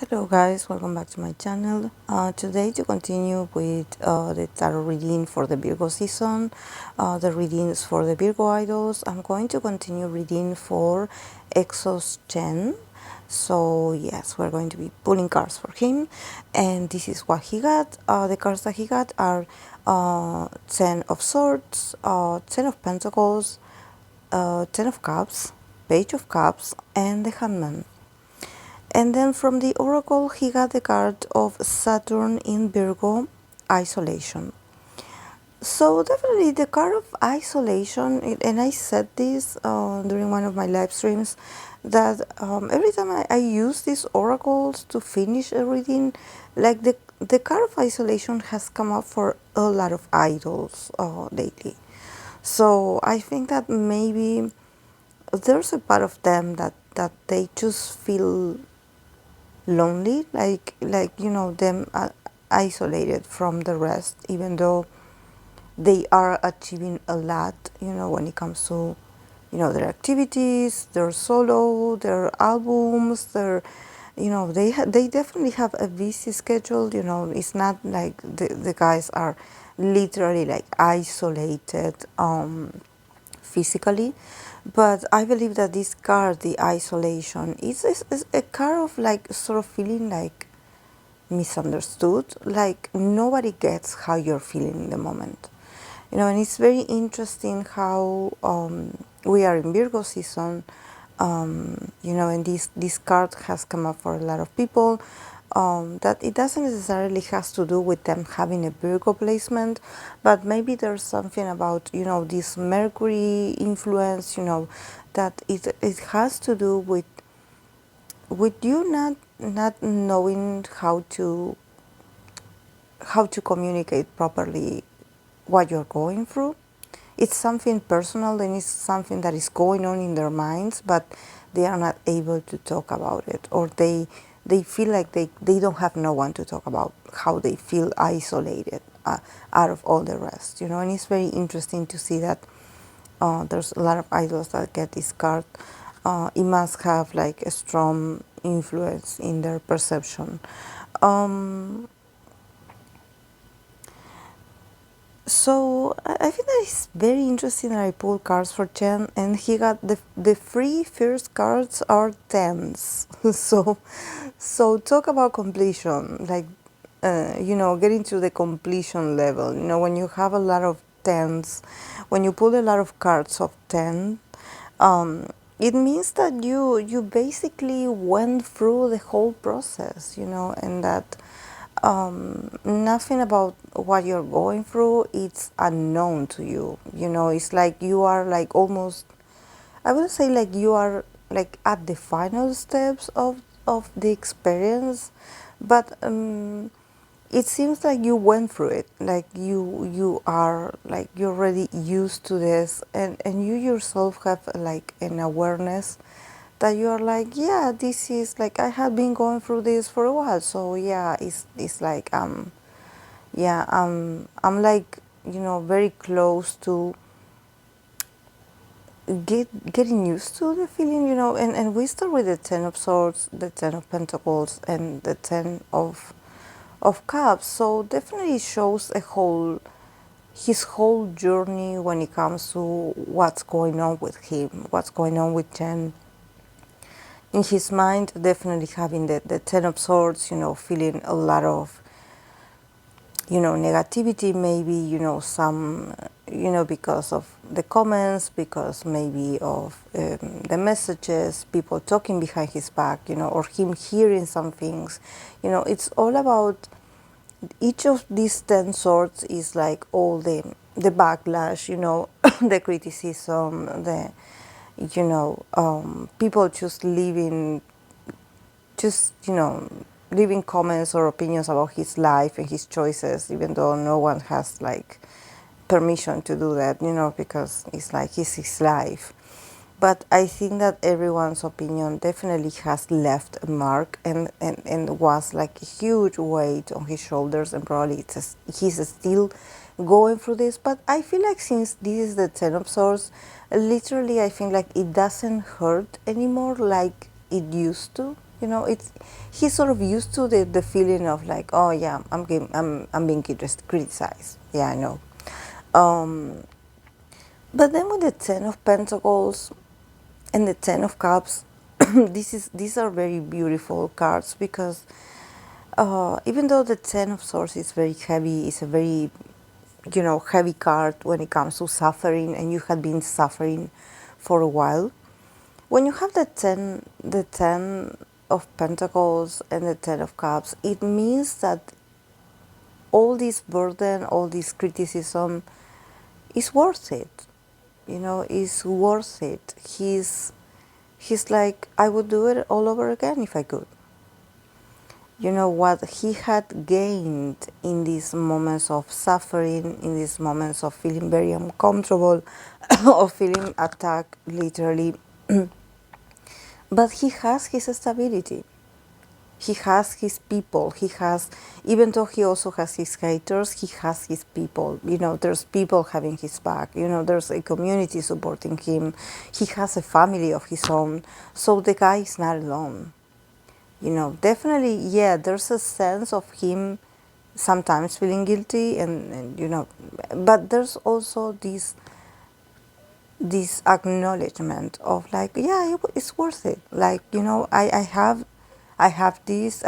Hello guys, welcome back to my channel. Today to continue with the tarot reading for the Virgo season, the readings for the Virgo idols. I'm going to continue reading for EXO's Chen. So yes, we're going to be pulling cards for him, and this is what he got. The cards that he got are Ten of Swords, Ten of Pentacles, Ten of Cups, Page of Cups, and the Hangman. And then from the oracle, he got the card of Saturn in Virgo, isolation. So definitely the card of isolation, and I said this during one of my live streams, that every time I use these oracles to finish a reading, like the card of isolation has come up for a lot of idols lately. So I think that maybe there's a part of them that they just feel lonely, like you know, them isolated from the rest, even though they are achieving a lot, you know, when it comes to, you know, their activities, their solo, their albums, their, you know, they definitely have a busy schedule. You know, it's not like the guys are literally like isolated physically, but I believe that this card, the isolation, is a card of like sort of feeling like misunderstood, like nobody gets how you're feeling in the moment, you know. And it's very interesting how we are in Virgo season, you know, and this card has come up for a lot of people, that it doesn't necessarily has to do with them having a Virgo placement, but maybe there's something about, you know, this Mercury influence, you know, that it has to do with you not knowing how to communicate properly what you're going through. It's something personal, and it's something that is going on in their minds, but they are not able to talk about it, or they feel like they don't have no one to talk about how they feel isolated out of all the rest, you know. And it's very interesting to see that there's a lot of idols that get this card. It must have like a strong influence in their perception. Um, So I think that it's very interesting that I pulled cards for Chen, and he got the three first cards are tens. So talk about completion, like you know, getting to the completion level. You know, when you have a lot of tens, when you pull a lot of cards of 10, it means that you basically went through the whole process, you know, and that nothing about what you're going through, it's unknown to you. You know, it's like you are like almost, I would say like you are like at the final steps of the experience, but it seems like you went through it, like you are like you're already used to this, and you yourself have like an awareness that you are like, yeah, this is like I have been going through this for a while, so yeah, it's like yeah, I'm like, you know, very close to getting used to the feeling, you know. And we start with the Ten of Swords, the Ten of Pentacles, and the Ten of Cups. So definitely shows a whole his whole journey when it comes to what's going on with him, what's going on with Chen. In his mind, definitely having the Ten of Swords, you know, feeling a lot of, you know, negativity, maybe, you know, some, you know, because of the comments, because maybe of the messages, people talking behind his back, you know, or him hearing some things. You know, it's all about each of these 10 swords is like all the backlash, you know, the criticism, the, you know, people just leaving, just, you know, leaving comments or opinions about his life and his choices, even though no one has like permission to do that, you know, because it's like it's his life. But I think that everyone's opinion definitely has left a mark, and was like a huge weight on his shoulders, and probably he's still going through this. But I feel like since this is the Ten of Swords, literally I think like it doesn't hurt anymore like it used to. It's he's sort of used to the feeling of like, oh yeah, I'm being criticized. Yeah, I know. Um, but then with the Ten of Pentacles and the Ten of Cups, these are very beautiful cards because even though the Ten of Swords is very heavy, it's a very heavy card when it comes to suffering, and you had been suffering for a while. When you have the ten of Pentacles and the Ten of Cups, it means that all this burden, all this criticism is worth it. Is worth it. He's like, I would do it all over again if I could. What he had gained in these moments of suffering, in these moments of feeling very uncomfortable, of feeling attacked literally. But he has his stability. He has his people. He has, even though he also has his haters, he has his people. There's people having his back. There's a community supporting him. He has a family of his own. So the guy is not alone. Definitely, yeah, there's a sense of him sometimes feeling guilty, and but there's also this acknowledgement of like, yeah, it's worth it. Like, I have this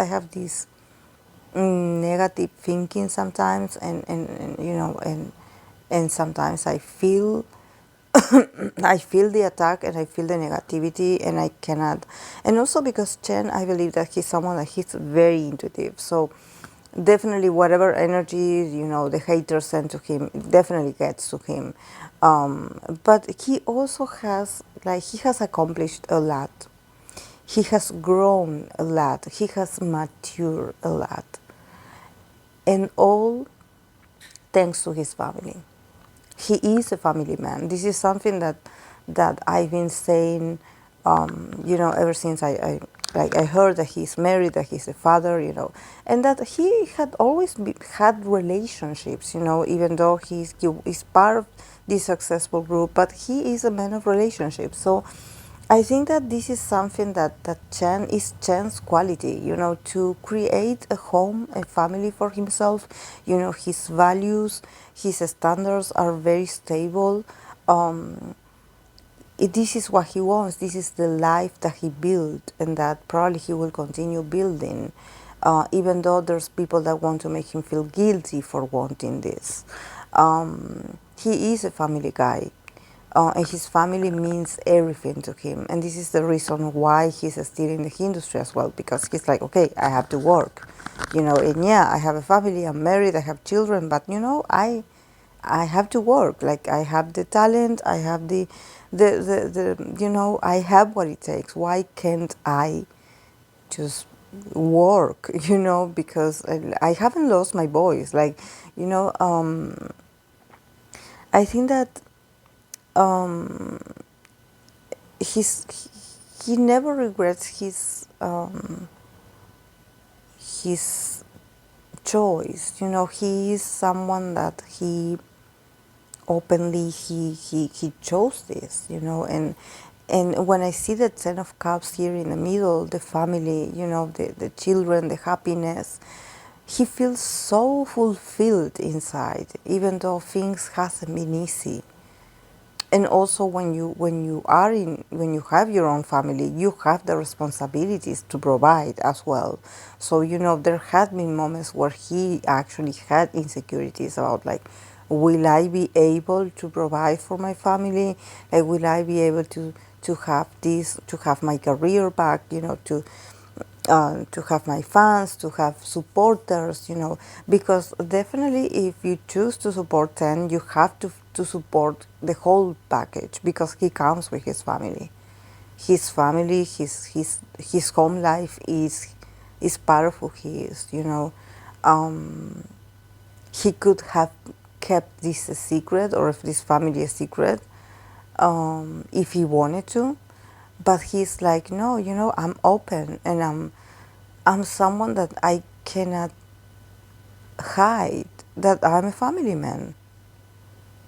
negative thinking sometimes, and sometimes I feel the attack and I feel the negativity, and I cannot. And also because Chen, I believe that he's someone that he's very intuitive. So definitely whatever energy, the haters send to him, it definitely gets to him. But he also he has accomplished a lot. He has grown a lot. He has matured a lot. And all thanks to his family. He is a family man. This is something that I've been saying, ever since I heard that he's married, that he's a father, and that he had always had relationships, even though he's part of this successful group, but he is a man of relationships. So I think that this is something that Chen's quality, to create a home, a family for himself. His values, his standards are very stable. This is what he wants. This is the life that he built, and that probably he will continue building, even though there's people that want to make him feel guilty for wanting this. He is a family guy. And his family means everything to him, and this is the reason why he's still in the industry as well, because he's like, okay, I have to work, and yeah, I have a family, I'm married, I have children, but I have to work. Like, I have the talent, I have I have what it takes. Why can't I just work? Because I haven't lost my voice. Like, I think that um, he never regrets his choice. He is someone that he openly he chose this. And when I see the Ten of Cups here in the middle, the family, the children, the happiness, he feels so fulfilled inside, even though things hasn't been easy. And also when you have your own family, you have the responsibilities to provide as well. So there had been moments where he actually had insecurities about, like, will I be able to provide for my family? Like, will I be able to have this, to have my career back, to have my fans, to have supporters, because definitely if you choose to support Ten, you have to support the whole package, because he comes with his family. His family, his home life is part of who he is, He could have kept this a secret, or if this family a secret, if he wanted to, but he's like, no, I'm open, and I'm someone that I cannot hide that I'm a family man,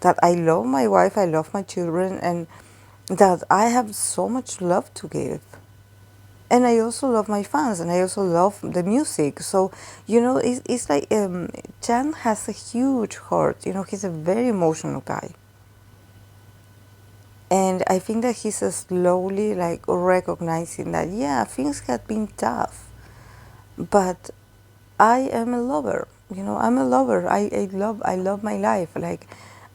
that I love my wife, I love my children, and that I have so much love to give. And I also love my fans, and I also love the music. So, you know, it's like Chen has a huge heart. You know, he's a very emotional guy. And I think that he's slowly like recognizing that, yeah, things have been tough, but I am a lover. You know, I'm a lover. I love my life. Like,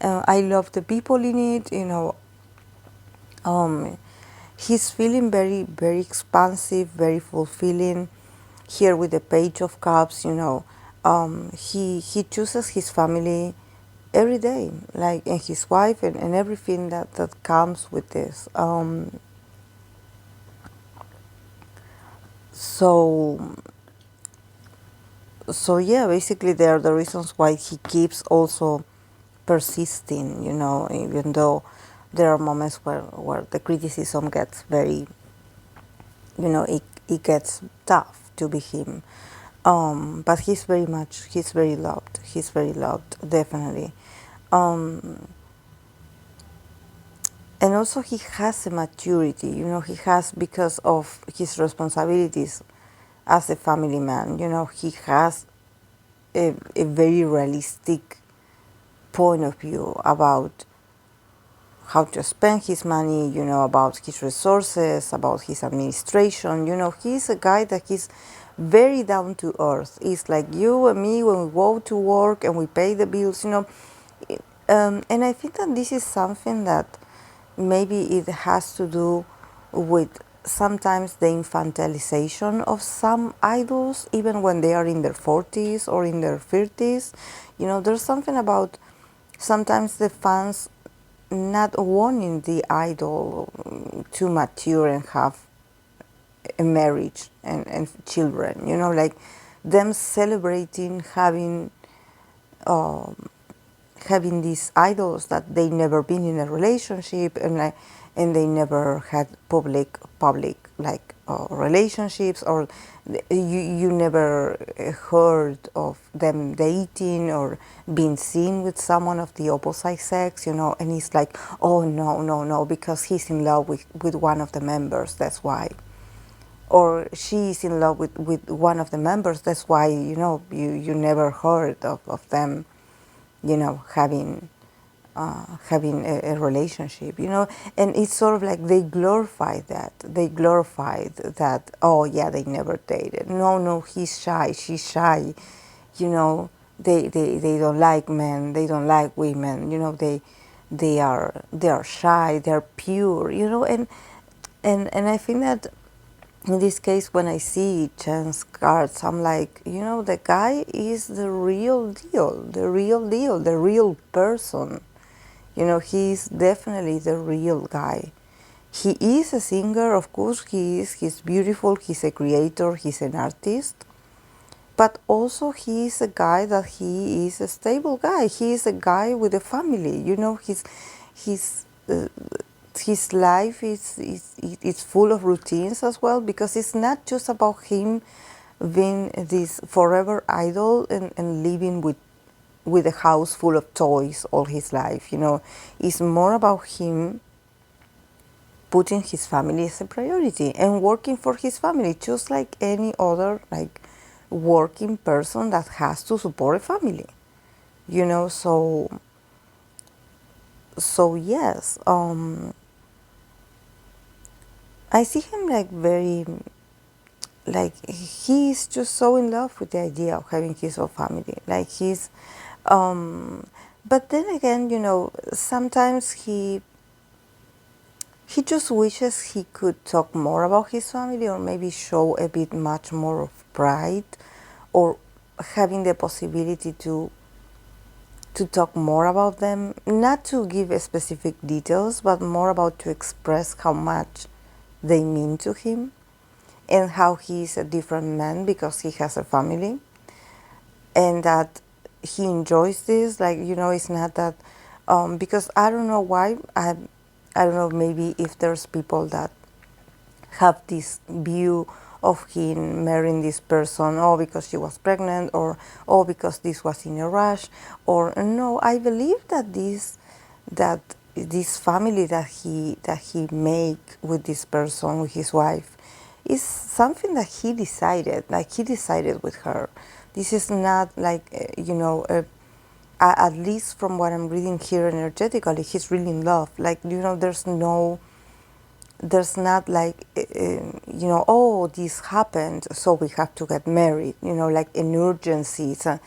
I love the people in it. You know, um, he's feeling very, very expansive, very fulfilling. Here with the Page of Cups, you know, he chooses his family every day, like, and his wife, and everything that comes with this. So so yeah, basically they are the reasons why he keeps also persisting, you know, even though there are moments where the criticism gets very, you know, it gets tough to be him. But he's very loved. He's very loved, definitely. Um, and also he has a maturity, you know, he has, because of his responsibilities as a family man, you know, he has a very realistic point of view about how to spend his money, you know, about his resources, about his administration. You know, he's a guy that he's very down to earth. It's like you and me when we go to work and we pay the bills, you know. And I think that this is something that maybe it has to do with sometimes the infantilization of some idols, even when they are in their 40s or in their 30s. You know, there's something about sometimes the fans not wanting the idol to mature and have a marriage and children, you know, like them celebrating um, having these idols that they never been in a relationship, and they never had public like relationships, or you never heard of them dating or being seen with someone of the opposite sex, you know. And it's like, oh no, no, no, because he's in love with one of the members, that's why. Or she's in love with one of the members, that's why, you know, you never heard of them, you know, having a relationship, you know. And it's sort of like they glorify that. They glorified that, oh yeah, they never dated. No, no, he's shy, she's shy, you know. They don't like men, they don't like women, you know. They are shy, they're pure, you know. And I think that in this case, when I see Chen's cards, I'm like, you know, the guy is the real deal, the real deal, the real person. You know, he's definitely the real guy. He is a singer, of course he is. He's beautiful, he's a creator, he's an artist. But also he is a guy that he is a stable guy. He is a guy with a family. You know, his his life is full of routines as well, because it's not just about him being this forever idol and living with a house full of toys all his life. You know, it's more about him putting his family as a priority and working for his family, just like any other like working person that has to support a family. You know, so yes, I see him like very, like he's just so in love with the idea of having his own family. Like but then again, you know, sometimes he just wishes he could talk more about his family, or maybe show a bit much more of pride, or having the possibility to talk more about them, not to give specific details, but more about to express how much they mean to him, and how he's a different man because he has a family, and that he enjoys this. Like, you know, it's not that because I don't know why, I don't know, maybe if there's people that have this view of him marrying this person, oh, because she was pregnant, or oh, because this was in a rush, or no, I believe that this family that he make with this person, with his wife, is something that he decided, like he decided with her. This is not like, at least from what I'm reading here energetically, he's really in love. Like, there's not like, oh, this happened, so we have to get married, like an urgency to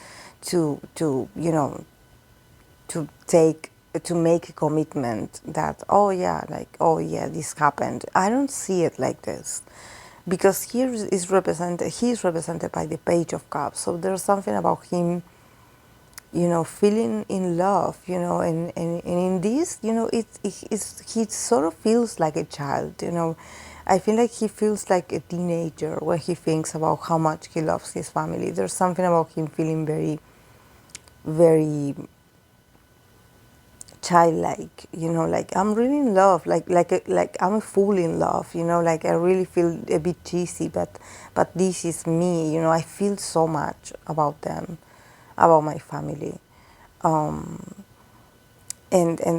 take, to make a commitment that, oh yeah, like, oh yeah, this happened. I don't see it like this, because here is represented, he is represented by the Page of Cups. So there's something about him, feeling in love, and in this, he sort of feels like a child, I feel like he feels like a teenager when he thinks about how much he loves his family. There's something about him feeling very, very childlike, like I'm really in love, like I'm a fool in love, like I really feel a bit cheesy, but this is me, I feel so much about them, about my family, and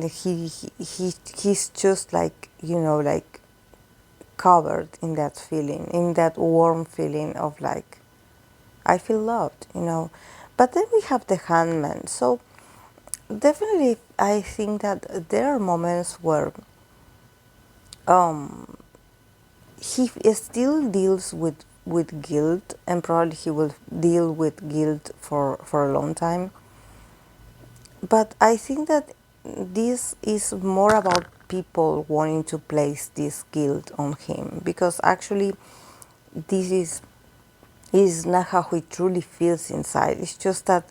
he's just like, like covered in that feeling, in that warm feeling of like, I feel loved, But then we have the Hangman. So definitely, I think that there are moments where he still deals with guilt, and probably he will deal with guilt for a long time. But I think that this is more about people wanting to place this guilt on him, because actually this is not how he truly feels inside. It's just that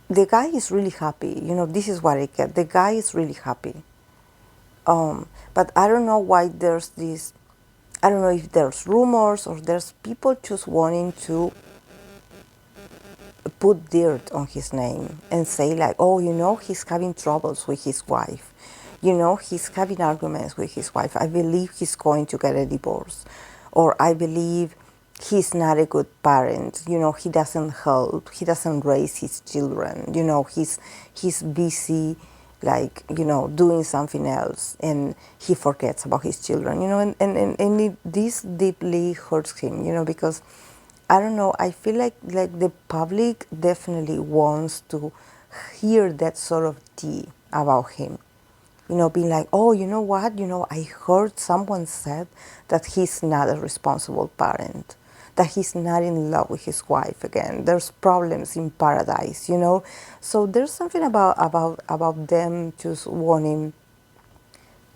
the guy is really happy. This is what I get. The guy is really happy. But I don't know why there's this, I don't know if there's rumors or there's people just wanting to put dirt on his name and say like, oh, he's having troubles with his wife. He's having arguments with his wife. I believe he's going to get a divorce. Or I believe he's not a good parent. He doesn't help. He doesn't raise his children. He's busy, like, doing something else, and he forgets about his children, this deeply hurts him, because I don't know, I feel like the public definitely wants to hear that sort of tea about him. Being like, oh, you know what? I heard someone said that he's not a responsible parent, that he's not in love with his wife again. There's problems in paradise, So there's something about them just wanting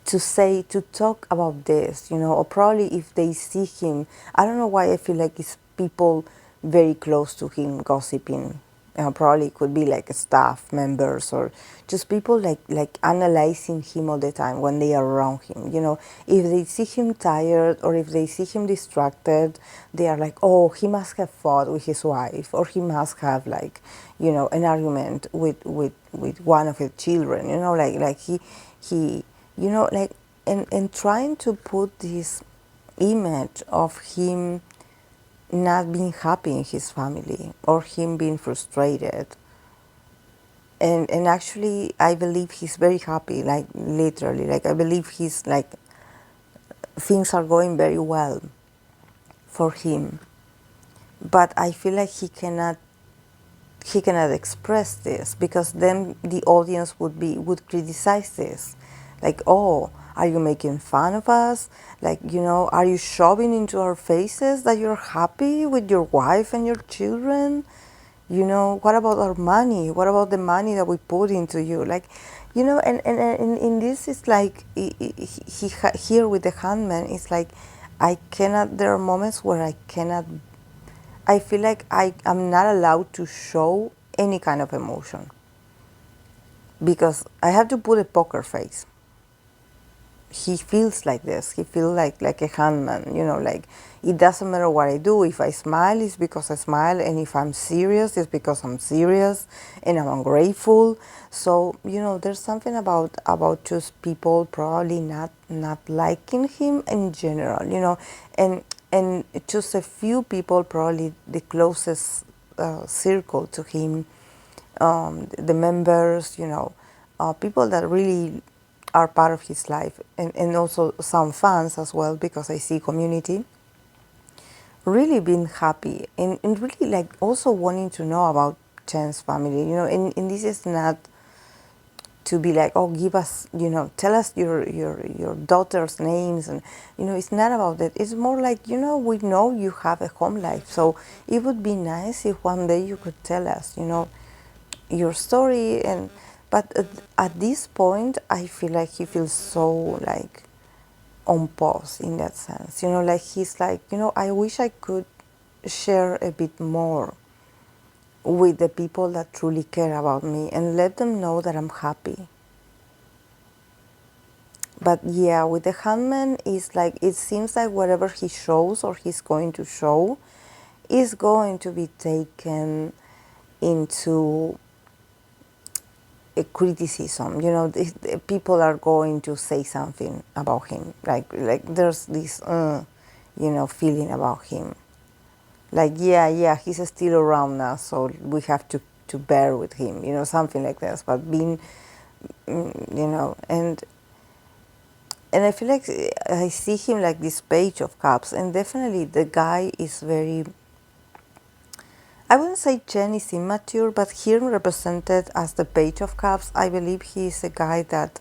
to talk about this, or probably if they see him, I don't know why I feel like it's people very close to him gossiping. Probably could be like staff members or just people like analyzing him all the time when they are around him. If they see him tired or if they see him distracted, they are like, oh, he must have fought with his wife, or he must have like, an argument with one of his children. Like he like, and trying to put this image of him not being happy in his family or him being frustrated. And actually, I believe he's very happy, like literally. Like, I believe he's like, things are going very well for him. But I feel like he cannot express this, because then the audience would criticize this, like, oh, are you making fun of us, like, are you shoving into our faces that you're happy with your wife and your children, what about our money, what about the money that we put into you, like, and in this is like here with the Handman, it's like I cannot, there are moments where I feel like I'm not allowed to show any kind of emotion, because I have to put a poker face. He feels like this. He feels like a Handman, like it doesn't matter what I do. If I smile, it's because I smile, and if I'm serious, it's because I'm serious, and I'm ungrateful. So, there's something about just people probably not liking him in general, and just a few people, probably the closest circle to him, the members, people that really are part of his life, and also some fans as well, because I see community really being happy and really like also wanting to know about Chen's family, and this is not to be like, oh, give us, tell us your daughter's names, and it's not about that. It's more like, we know you have a home life, so it would be nice if one day you could tell us, your story. And but at this point, I feel like he feels so like on pause in that sense, like he's like, I wish I could share a bit more with the people that truly care about me and let them know that I'm happy. But yeah, with the Handman, it's like, it seems like whatever he shows or he's going to show is going to be taken into a criticism. The people are going to say something about him. Like there's this, feeling about him. Like, yeah, he's still around now, so we have to bear with him, something like this. But being, and I feel like I see him like this Page of Cups, and definitely the guy is very, I wouldn't say Chen is immature, but here represented as the Page of Cups, I believe he is a guy that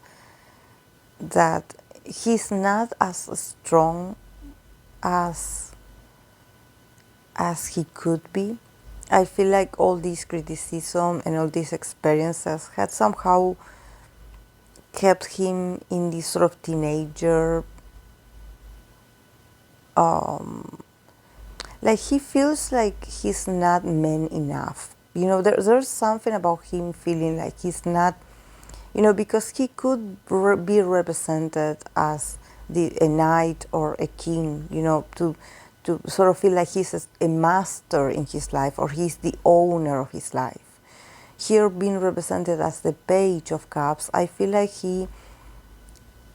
he's not as strong as he could be. I feel like all this criticism and all these experiences had somehow kept him in this sort of teenager, like he feels like he's not man enough. There's something about him feeling like he's not, because he could be represented as a knight or a king, to sort of feel like he's a master in his life, or he's the owner of his life. Here being represented as the Page of Cups, I feel like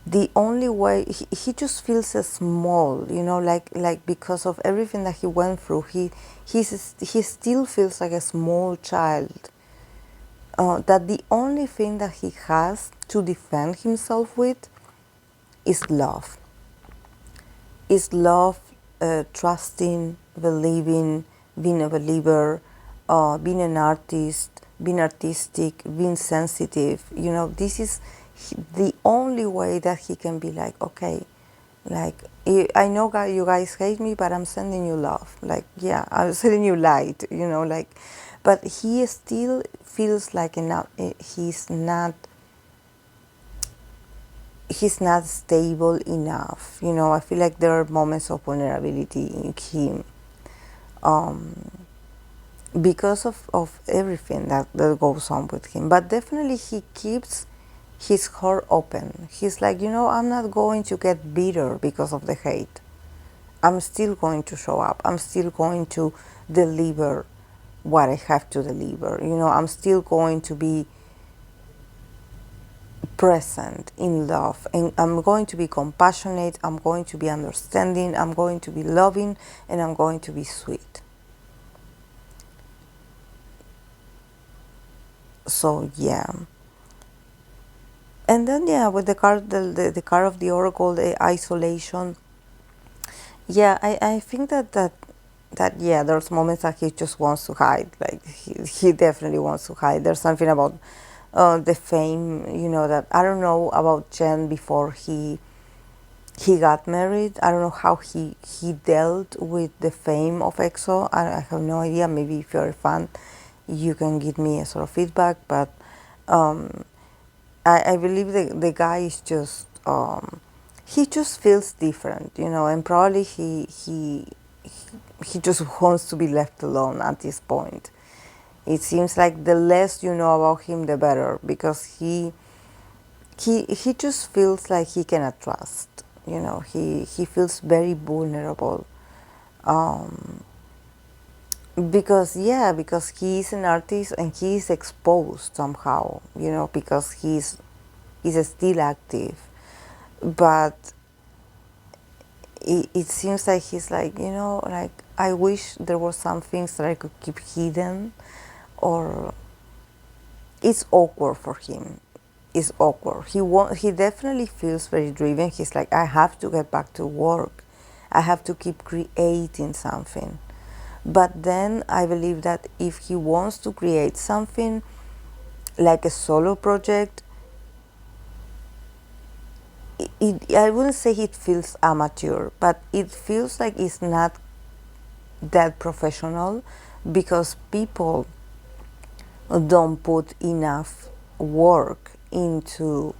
the only way he just feels small, like because of everything that he went through, he still feels like a small child. That the only thing that he has to defend himself with is love. Is love, trusting, believing, being a believer, being an artist, being artistic, being sensitive. This is the only way that he can be like, okay, like, I know you guys hate me, but I'm sending you love. Like, yeah, I'm sending you light, like, but he still feels like he's not stable enough. I feel like there are moments of vulnerability in him, because of everything that goes on with him. But definitely he keeps his heart open. He's like, I'm not going to get bitter because of the hate. I'm still going to show up. I'm still going to deliver what I have to deliver. I'm still going to be present in love, and I'm going to be compassionate, I'm going to be understanding, I'm going to be loving, and I'm going to be sweet. So yeah. And then yeah, with the card, the card of the Oracle, the isolation, yeah, I think that yeah, there's moments that he just wants to hide. Like he definitely wants to hide. There's something about the fame, that I don't know about Chen before he got married. I don't know how he dealt with the fame of EXO. I have no idea. Maybe if you're a fan, you can give me a sort of feedback. But I believe the guy is just he just feels different, and probably he just wants to be left alone at this point. It seems like the less you know about him, the better, because he just feels like he cannot trust. He feels very vulnerable, because he is an artist and he is exposed somehow. Because he's still active, but it seems like he's like, like, I wish there were some things that I could keep hidden, or it's awkward for him. is awkward. He definitely feels very driven. He's like, I have to get back to work. I have to keep creating something. But then I believe that if he wants to create something like a solo project, I wouldn't say it feels amateur, but it feels like it's not that professional, because people don't put enough work into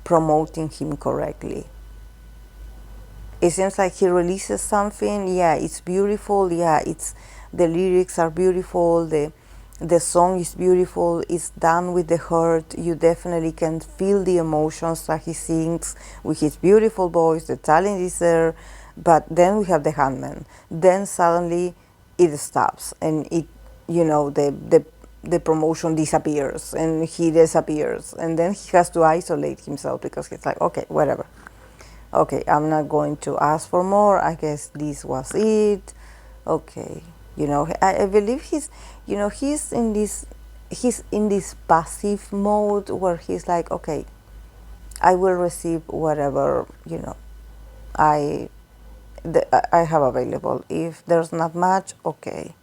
promoting him correctly. It seems like he releases something, yeah, it's beautiful, yeah, it's, the lyrics are beautiful, the song is beautiful, it's done with the heart, you definitely can feel the emotions that he sings with his beautiful voice, the talent is there. But then we have the handman, then suddenly it stops, and it, you know, the promotion disappears and he disappears, and then he has to isolate himself because he's like, okay, whatever, okay, I'm not going to ask for more, I guess this was it. Okay, you know, I believe he's, you know, he's in this passive mode where he's like, okay, I will receive whatever, you know, I have available. If there's not much, okay.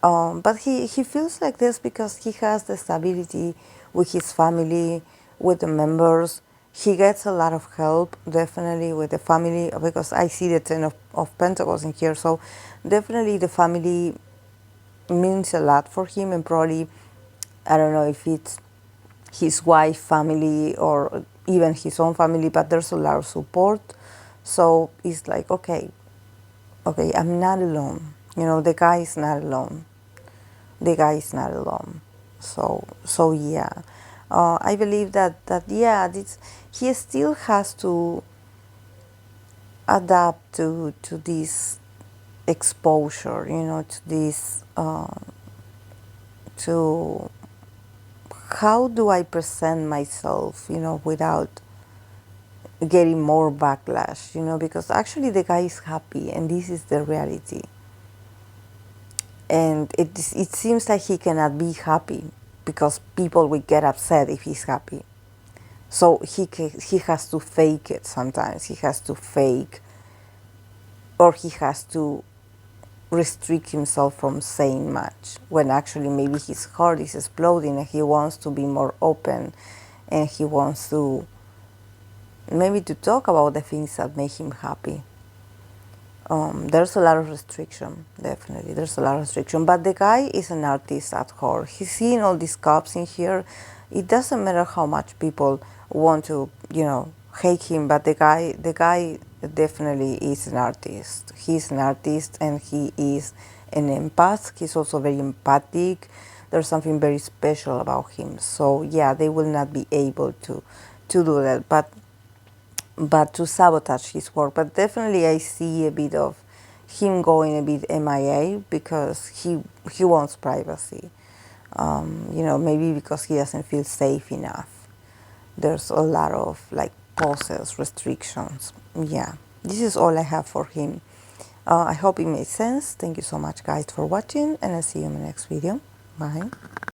But he feels like this because he has the stability with his family, with the members. He gets a lot of help, definitely, with the family, because I see the Ten of Pentacles in here. So definitely the family means a lot for him, and probably, I don't know if it's his wife family or even his own family, but there's a lot of support. So it's like, okay, I'm not alone. You know, the guy is not alone. The guy is not alone. So yeah, I believe that yeah, he still has to adapt to this exposure, you know, to this, to how do I present myself, you know, without getting more backlash, you know, because actually the guy is happy and this is the reality. And it seems like he cannot be happy because people will get upset if he's happy. So he has to fake it sometimes. He has to fake, or he has to restrict himself from saying much, when actually maybe his heart is exploding and he wants to be more open, and he wants to maybe to talk about the things that make him happy. There's a lot of restriction, definitely. There's a lot of restriction, but the guy is an artist at heart. He's seeing all these cups in here. It doesn't matter how much people want to, you know, hate him, but the guy definitely is an artist. He's an artist and he is an empath. He's also very empathic. There's something very special about him. So yeah, they will not be able to do that, but to sabotage his work. But definitely I see a bit of him going a bit MIA because he wants privacy. You know, maybe because he doesn't feel safe enough. There's a lot of like pauses, restrictions. Yeah, this is all I have for him. I hope it made sense. Thank you so much, guys, for watching, and I'll see you in the next video. Bye.